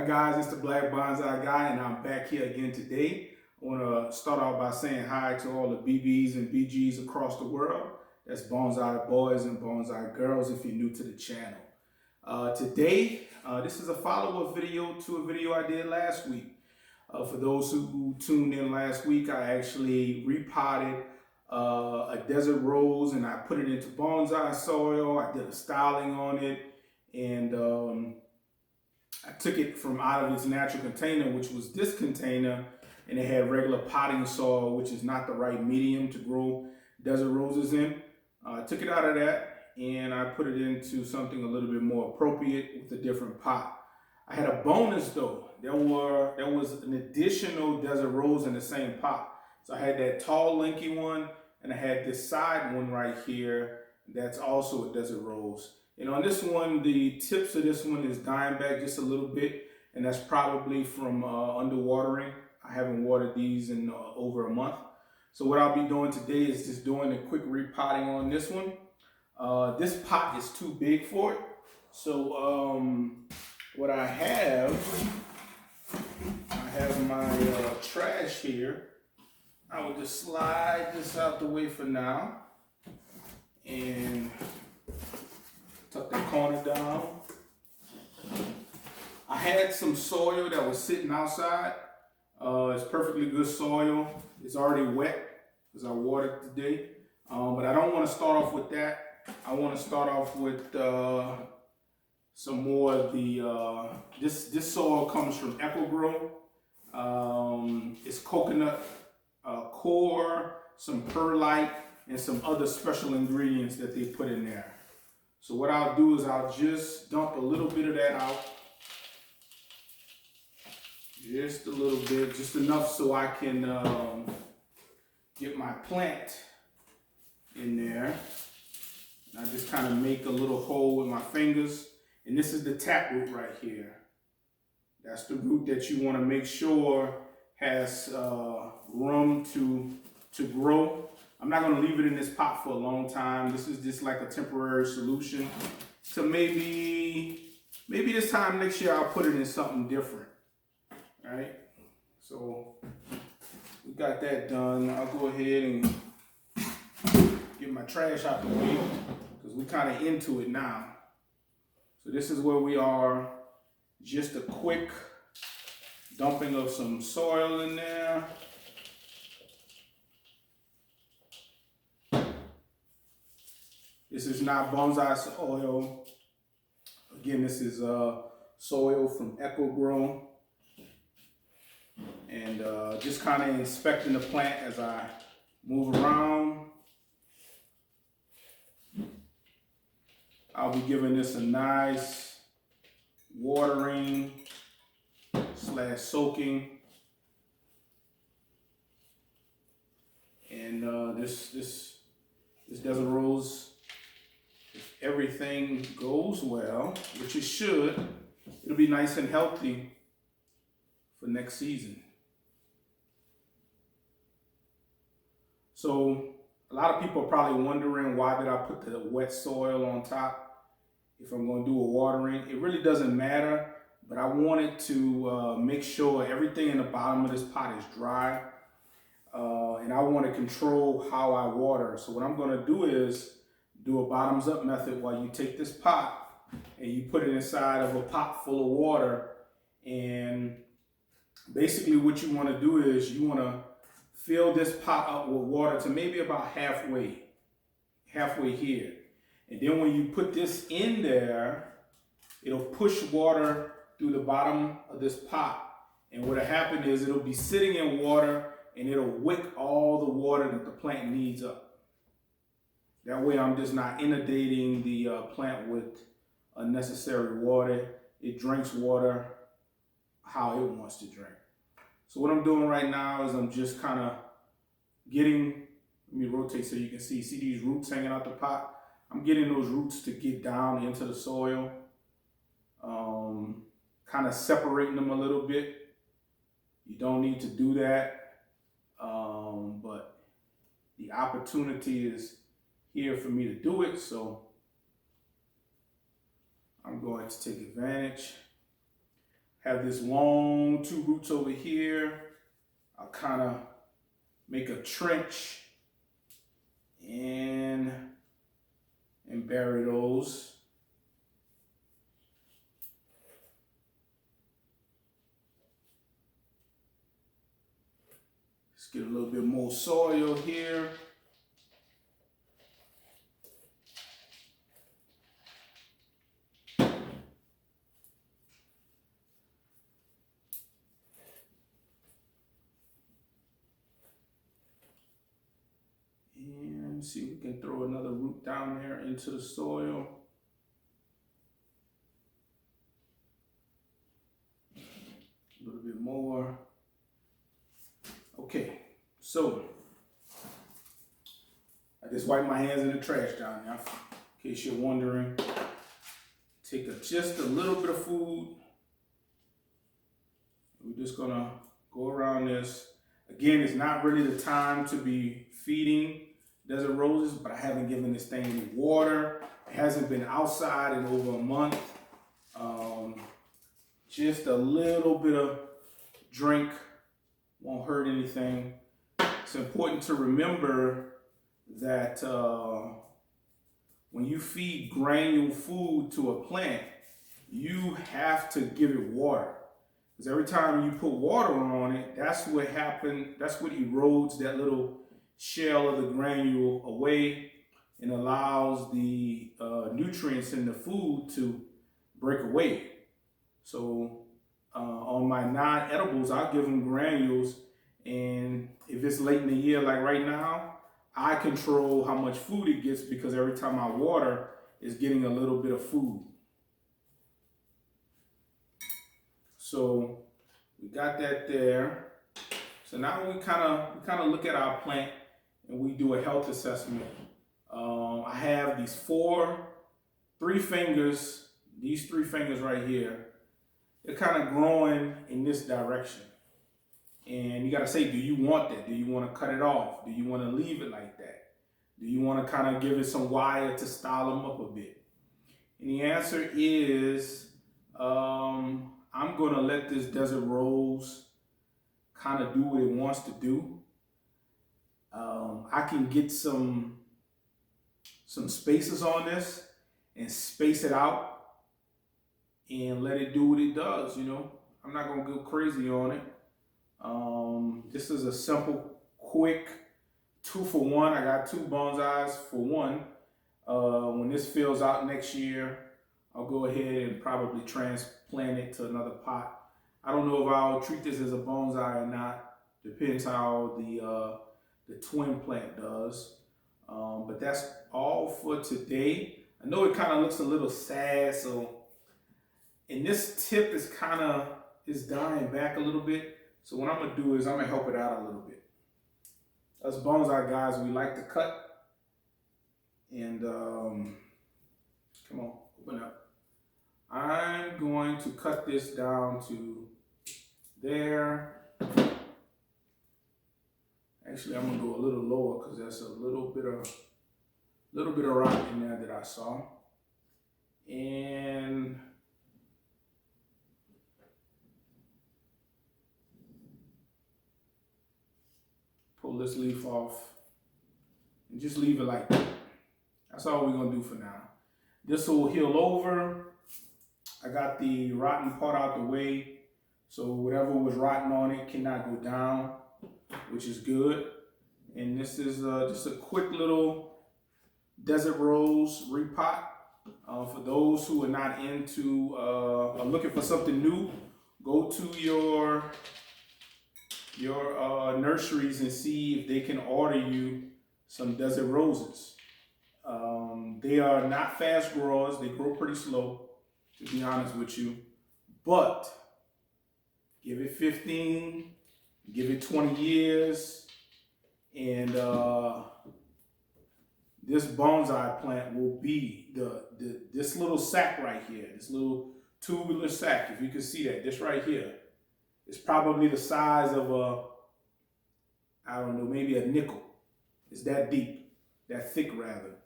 Hi guys, it's the Black Bonsai Guy, and I'm back here again today. I want to start off by saying hi to all the BBs and BGs across the world. That's Bonsai Boys and Bonsai Girls if you're new to the channel. Today, this is a follow-up video to a video I did last week. For those who tuned in last week, I actually repotted a desert rose and I put it into bonsai soil. I did a styling on it, and I took it from out of its natural container, which was this container, and it had regular potting soil, which is not the right medium to grow desert roses in. I took it out of that and I put it into something a little bit more appropriate with a different pot. I had a bonus though. There was an additional desert rose in the same pot. So I had that tall, lanky one, and I had this side one right here that's also a desert rose. And on this one, the tips of this one is dying back just a little bit, and that's probably from underwatering. I haven't watered these in over a month. So what I'll be doing today is just doing a quick repotting on this one. This pot is too big for it. So what I have my trash here. I will just slide this out the way for now and tuck the corner down. I had some soil that was sitting outside. It's perfectly good soil. It's already wet because I watered today. But I don't want to start off with that. I want to start off with some more of the, this soil comes from EcoGrow. It's coconut core, some perlite, and some other special ingredients that they put in there. So what I'll do is I'll just dump a little bit of that out. Just a little bit, just enough so I can get my plant in there. And I just kind of make a little hole with my fingers. And this is the taproot right here. That's the root that you want to make sure has room to grow. I'm not going to leave it in this pot for a long time. This is just like a temporary solution. So maybe this time next year I'll put it in something different. All right. So we got that done. I'll go ahead and get my trash out the way because we're kind of into it now. So this is where we are. Just a quick dumping of some soil in there. This is not bonsai soil. Again, this is soil from EcoGrow. And just kind of inspecting the plant as I move around. I'll be giving this a nice watering / soaking. And this desert rose, if everything goes well, which it should, it'll be nice and healthy for next season. So a lot of people are probably wondering, why did I put the wet soil on top if I'm going to do a watering? It really doesn't matter, but I wanted to make sure everything in the bottom of this pot is dry. And I want to control how I water. So what I'm going to do is do a bottoms up method while you take this pot and you put it inside of a pot full of water. And basically what you want to do is you want to fill this pot up with water to maybe about halfway here. And then when you put this in there, it'll push water through the bottom of this pot. And what'll happen is it'll be sitting in water and it'll wick all the water that the plant needs up. That way I'm just not inundating the plant with unnecessary water. It drinks water how it wants to drink. So what I'm doing right now is I'm just kind of getting, let me rotate so you can see these roots hanging out the pot? I'm getting those roots to get down into the soil, kind of separating them a little bit. You don't need to do that, but the opportunity is here for me to do it, so I'm going to take advantage. Have this long 2 roots over here. I'll kind of make a trench and bury those. Let's get a little bit more soil here. And see if we can throw another root down there into the soil. A little bit more. Okay, so I just wiped my hands in the trash down there, in case you're wondering. Take just a little bit of food. We're just gonna go around this. Again, it's not really the time to be feeding desert roses, but I haven't given this thing any water. It hasn't been outside in over a month. Just a little bit of drink won't hurt anything. It's important to remember that when you feed granule food to a plant, you have to give it water. Because every time you put water on it, that's what happens, that's what erodes that little shell of the granule away and allows the nutrients in the food to break away. So on my non-edibles, I'll give them granules, and if it's late in the year like right now, I control how much food it gets because every time I water, it's getting a little bit of food. So we got that there. So now we kind of look at our plant and we do a health assessment. I have these 3 fingers, these 3 fingers right here. They're kind of growing in this direction. And you got to say, do you want that? Do you want to cut it off? Do you want to leave it like that? Do you want to kind of give it some wire to style them up a bit? And the answer is, I'm going to let this desert rose kind of do what it wants to do. I can get some spaces on this and space it out and let it do what it does, you know. I'm not going to go crazy on it. This is a simple, quick 2 for 1. I got 2 bonsais for 1. When this fills out next year, I'll go ahead and probably transplant it to another pot. I don't know if I'll treat this as a bonsai or not. Depends how the twin plant does. But that's all for today. I know it kind of looks a little sad, so, and this tip is dying back a little bit. So what I'm gonna do is I'm gonna help it out a little bit. Us bonsai guys, we like to cut. And come on, open up. I'm going to cut this down to there. Actually, I'm gonna go a little lower because there's a little bit of rock in there that I saw. And pull this leaf off and just leave it like that. That's all we're gonna do for now. This will heal over. I got the rotten part out the way, so whatever was rotten on it cannot go down, which is good. And this is just a quick little desert rose repot. For those who are not into, are looking for something new, go to your nurseries and see if they can order you some desert roses. They are not fast growers. They grow pretty slow, to be honest with you. But give it 15, give it 20 years, and this bonsai plant will be this little sack right here, this little tubular sack, if you can see that, this right here. It's probably the size of I don't know, maybe a nickel. It's that deep, that thick rather.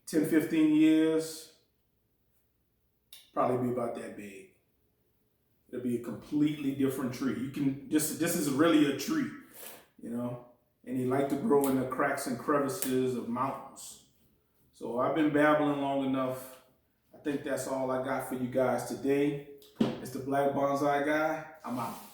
10, 15 years, probably be about that big. It'll be a completely different tree. You can just, this is really a tree, you know, and they like to grow in the cracks and crevices of mountains. So I've been babbling long enough. I think that's all I got for you guys today. It's the Black Bonsai Guy. I'm out.